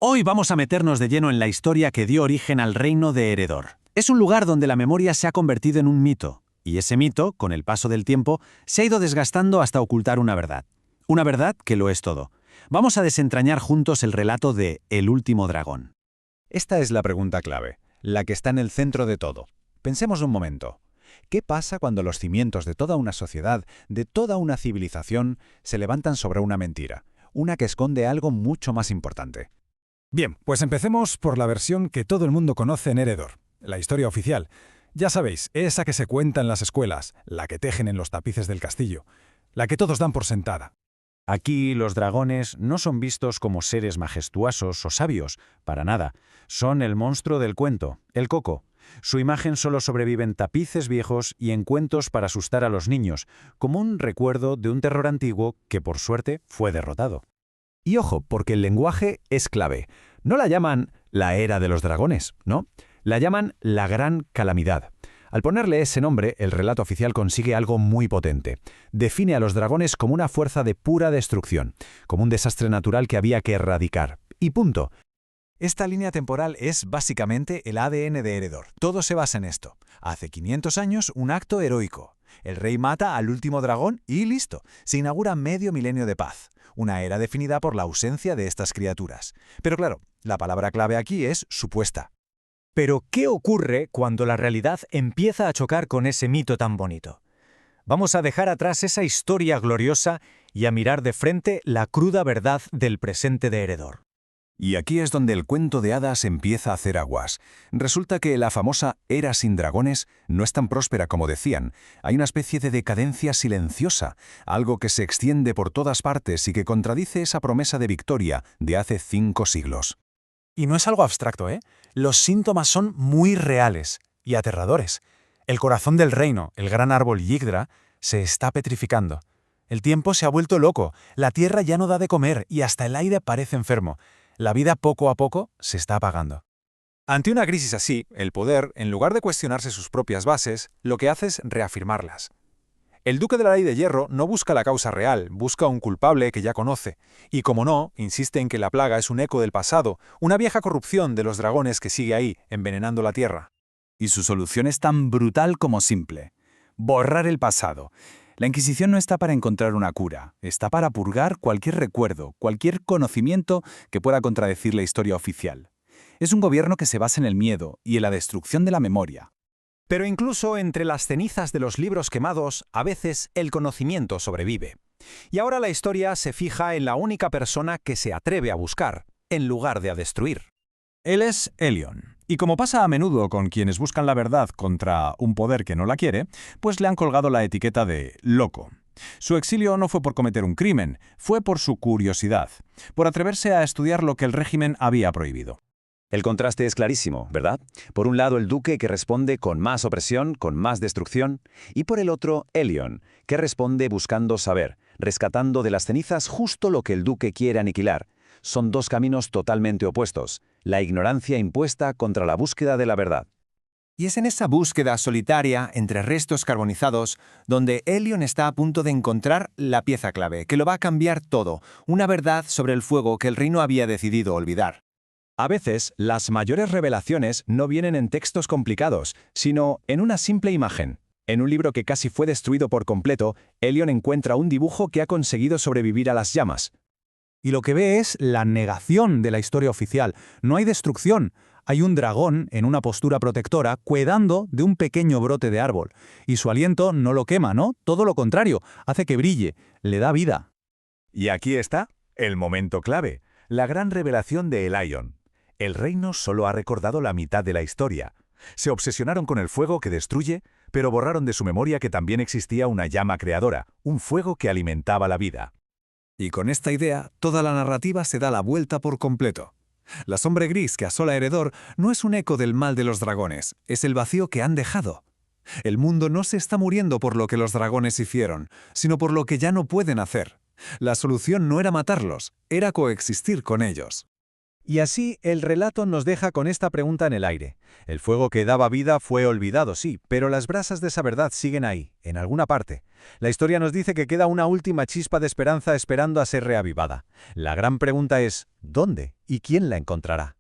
Hoy vamos a meternos de lleno en la historia que dio origen al reino de Eredor. Es un lugar donde la memoria se ha convertido en un mito, y ese mito, con el paso del tiempo, se ha ido desgastando hasta ocultar una verdad. Una verdad que lo es todo. Vamos a desentrañar juntos el relato de El último dragón. Esta es la pregunta clave, la que está en el centro de todo. Pensemos un momento. ¿Qué pasa cuando los cimientos de toda una sociedad, de toda una civilización, se levantan sobre una mentira? Una que esconde algo mucho más importante. Bien, pues empecemos por la versión que todo el mundo conoce en Eredor, la historia oficial. Ya sabéis, esa que se cuenta en las escuelas, la que tejen en los tapices del castillo, la que todos dan por sentada. Aquí los dragones no son vistos como seres majestuosos o sabios, para nada. Son el monstruo del cuento, el coco. Su imagen solo sobrevive en tapices viejos y en cuentos para asustar a los niños, como un recuerdo de un terror antiguo que por suerte fue derrotado. Y ojo, porque el lenguaje es clave. No la llaman la era de los dragones, ¿no? La llaman la gran calamidad. Al ponerle ese nombre, el relato oficial consigue algo muy potente. Define a los dragones como una fuerza de pura destrucción, como un desastre natural que había que erradicar. Y punto. Esta línea temporal es básicamente el ADN de Eredor. Todo se basa en esto. Hace 500 años, un acto heroico. El rey mata al último dragón y listo. Se inaugura medio milenio de paz. Una era definida por la ausencia de estas criaturas. Pero claro, la palabra clave aquí es supuesta. Pero, ¿qué ocurre cuando la realidad empieza a chocar con ese mito tan bonito? Vamos a dejar atrás esa historia gloriosa y a mirar de frente la cruda verdad del presente de Eredor. Y aquí es donde el cuento de hadas empieza a hacer aguas. Resulta que la famosa era sin dragones no es tan próspera como decían. Hay una especie de decadencia silenciosa, algo que se extiende por todas partes y que contradice esa promesa de victoria de hace 5 siglos. Y no es algo abstracto, ¿eh? Los síntomas son muy reales y aterradores. El corazón del reino, el gran árbol Yggdra, se está petrificando. El tiempo se ha vuelto loco, la tierra ya no da de comer y hasta el aire parece enfermo. La vida poco a poco se está apagando. Ante una crisis así, el poder, en lugar de cuestionarse sus propias bases, lo que hace es reafirmarlas. El duque de la ley de hierro no busca la causa real, busca un culpable que ya conoce. Y como no, insiste en que la plaga es un eco del pasado, una vieja corrupción de los dragones que sigue ahí, envenenando la tierra. Y su solución es tan brutal como simple. Borrar el pasado. La Inquisición no está para encontrar una cura, está para purgar cualquier recuerdo, cualquier conocimiento que pueda contradecir la historia oficial. Es un gobierno que se basa en el miedo y en la destrucción de la memoria. Pero incluso entre las cenizas de los libros quemados, a veces el conocimiento sobrevive. Y ahora la historia se fija en la única persona que se atreve a buscar, en lugar de a destruir. Él es Elyon. Y como pasa a menudo con quienes buscan la verdad contra un poder que no la quiere, pues le han colgado la etiqueta de loco. Su exilio no fue por cometer un crimen, fue por su curiosidad, por atreverse a estudiar lo que el régimen había prohibido. El contraste es clarísimo, ¿verdad? Por un lado el duque que responde con más opresión, con más destrucción, y por el otro Elyon, que responde buscando saber, rescatando de las cenizas justo lo que el duque quiere aniquilar. Son dos caminos totalmente opuestos, la ignorancia impuesta contra la búsqueda de la verdad. Y es en esa búsqueda solitaria, entre restos carbonizados, donde Elyon está a punto de encontrar la pieza clave, que lo va a cambiar todo, una verdad sobre el fuego que el reino había decidido olvidar. A veces, las mayores revelaciones no vienen en textos complicados, sino en una simple imagen. En un libro que casi fue destruido por completo, Elyon encuentra un dibujo que ha conseguido sobrevivir a las llamas. Y lo que ve es la negación de la historia oficial. No hay destrucción. Hay un dragón en una postura protectora cuidando de un pequeño brote de árbol. Y su aliento no lo quema, ¿no? Todo lo contrario, hace que brille, le da vida. Y aquí está el momento clave, la gran revelación de Elyon. El reino solo ha recordado la mitad de la historia. Se obsesionaron con el fuego que destruye, pero borraron de su memoria que también existía una llama creadora, un fuego que alimentaba la vida. Y con esta idea, toda la narrativa se da la vuelta por completo. La sombra gris que asola Eredor no es un eco del mal de los dragones, es el vacío que han dejado. El mundo no se está muriendo por lo que los dragones hicieron, sino por lo que ya no pueden hacer. La solución no era matarlos, era coexistir con ellos. Y así, el relato nos deja con esta pregunta en el aire. El fuego que daba vida fue olvidado, sí, pero las brasas de esa verdad siguen ahí, en alguna parte. La historia nos dice que queda una última chispa de esperanza esperando a ser reavivada. La gran pregunta es, ¿dónde y quién la encontrará?